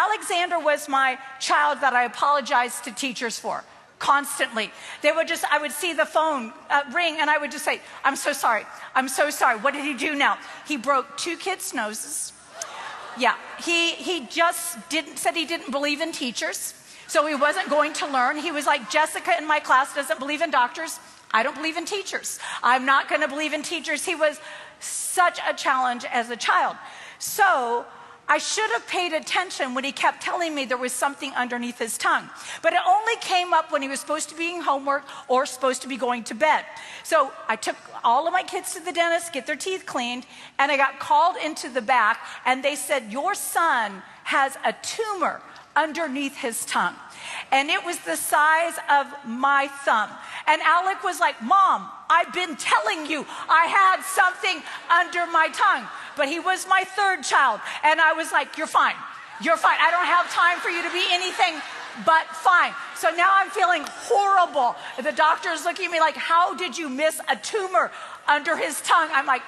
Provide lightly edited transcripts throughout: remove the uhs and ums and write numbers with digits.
Alexander was my child that I apologized to teachers for constantly. I would see the phone ring and I would just say, I'm so sorry. I'm so sorry. What did he do now? He broke 2 kids' noses. Yeah, he just said he didn't believe in teachers. So he wasn't going to learn. He was like, Jessica in my class doesn't believe in doctors. I don't believe in teachers. I'm not going to believe in teachers. He was such a challenge as a child. So I should have paid attention when he kept telling me there was something underneath his tongue. But it only came up when he was supposed to be doing homework or supposed to be going to bed. So I took all of my kids to the dentist, get their teeth cleaned, and I got called into the back, and they said, your son has a tumor underneath his tongue. And it was the size of my thumb. And Alec was like, Mom, I've been telling you I had something under my tongue. But he was my 3rd child. And I was like, you're fine. You're fine. I don't have time for you to be anything but fine. So now I'm feeling horrible. The doctor's looking at me like, how did you miss a tumor under his tongue? I'm like,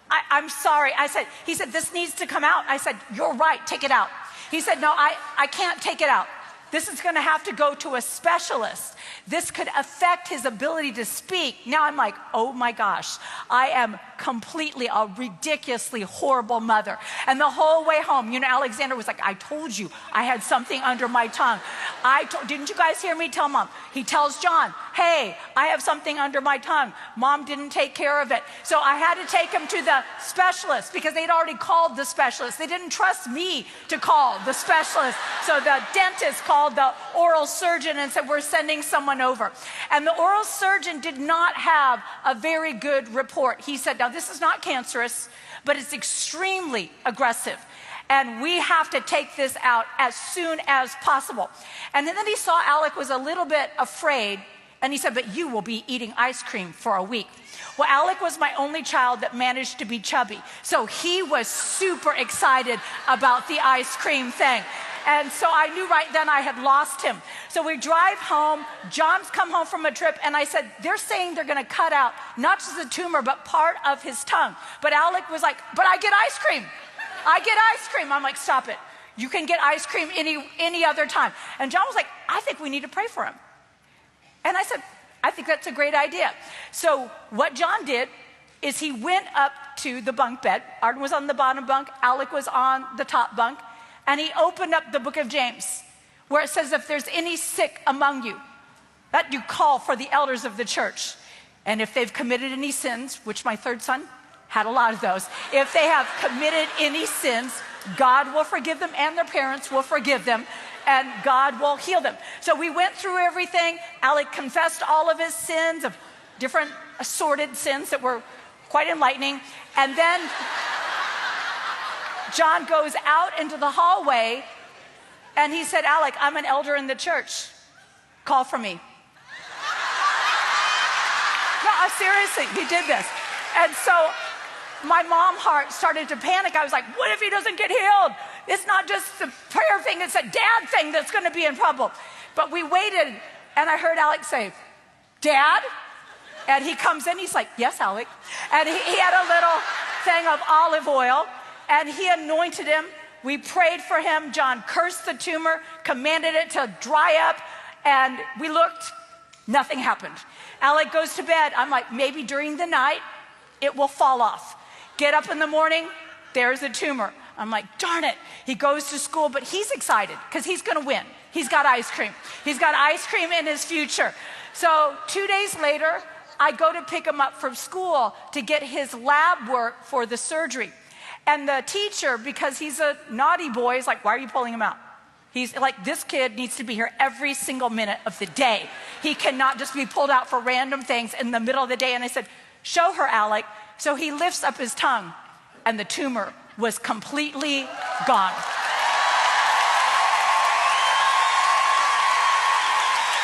I'm sorry. He said, this needs to come out. I said, you're right. Take it out. He said, no, I can't take it out. This is going to have to go to a specialist. This could affect his ability to speak. Now I'm like, oh my gosh, I am completely a ridiculously horrible mother. And the whole way home, Alexander was like, I told you I had something under my tongue. Didn't you guys hear me tell Mom? He tells John, hey, I have something under my tongue. Mom didn't take care of it. So I had to take him to the specialist because they'd already called the specialist. They didn't trust me to call the specialist. So the dentist called the oral surgeon and said, we're sending someone over. And the oral surgeon did not have a very good report. He said, now this is not cancerous, but it's extremely aggressive. And we have to take this out as soon as possible. And then he saw Alec was a little bit afraid. And he said, but you will be eating ice cream for a week. Well, Alec was my only child that managed to be chubby. So he was super excited about the ice cream thing. And so I knew right then I had lost him. So we drive home. John's come home from a trip. And I said, they're saying they're going to cut out not just the tumor, but part of his tongue. But Alec was like, but I get ice cream. I get ice cream. I'm like, stop it. You can get ice cream any other time. And John was like, I think we need to pray for him. And I said, I think that's a great idea. So what John did is he went up to the bunk bed. Arden was on the bottom bunk. Alec was on the top bunk. And he opened up the book of James, where it says, if there's any sick among you, that you call for the elders of the church. And if they've committed any sins, which my 3rd son had a lot of those, if they have committed any sins, God will forgive them and their parents will forgive them. And God will heal them. So we went through everything. Alec confessed all of his sins, of different assorted sins that were quite enlightening. And then John goes out into the hallway and he said, Alec, I'm an elder in the church. Call for me. No, seriously, he did this. And so my mom heart started to panic. I was like, what if he doesn't get healed? It's not just the prayer thing, it's a dad thing that's going to be in trouble. But we waited, and I heard Alec say, Dad? And he comes in, he's like, yes, Alec. And he had a little thing of olive oil, and he anointed him. We prayed for him. John cursed the tumor, commanded it to dry up, and we looked, nothing happened. Alec goes to bed. I'm like, maybe during the night, it will fall off. Get up in the morning, there's a tumor. I'm like, darn it. He goes to school, but he's excited because he's going to win. He's got ice cream. He's got ice cream in his future. So 2 days later, I go to pick him up from school to get his lab work for the surgery. And the teacher, because he's a naughty boy, is like, why are you pulling him out? He's like, this kid needs to be here every single minute of the day. He cannot just be pulled out for random things in the middle of the day. And I said, show her, Alec. So he lifts up his tongue, and the tumor was completely gone.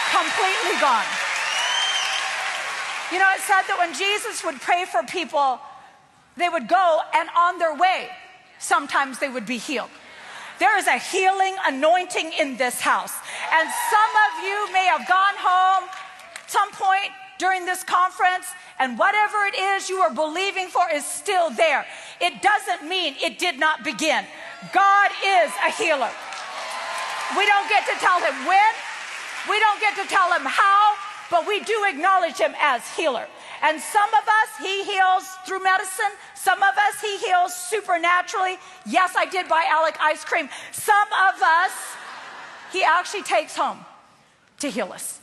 Completely gone. You know, it said that when Jesus would pray for people, they would go, and on their way, sometimes they would be healed. There is a healing anointing in this house. And some of you may have gone home some point during this conference, and whatever it is you are believing for is still there. It doesn't mean it did not begin. God is a healer. We don't get to tell him when. We don't get to tell him how, but we do acknowledge him as healer. And some of us, he heals through medicine. Some of us, he heals supernaturally. Yes, I did buy Alec ice cream. Some of us, he actually takes home to heal us.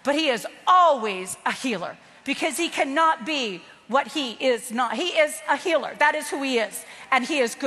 But he is always a healer because he cannot be what he is not. He is a healer. That is who he is. And he is good.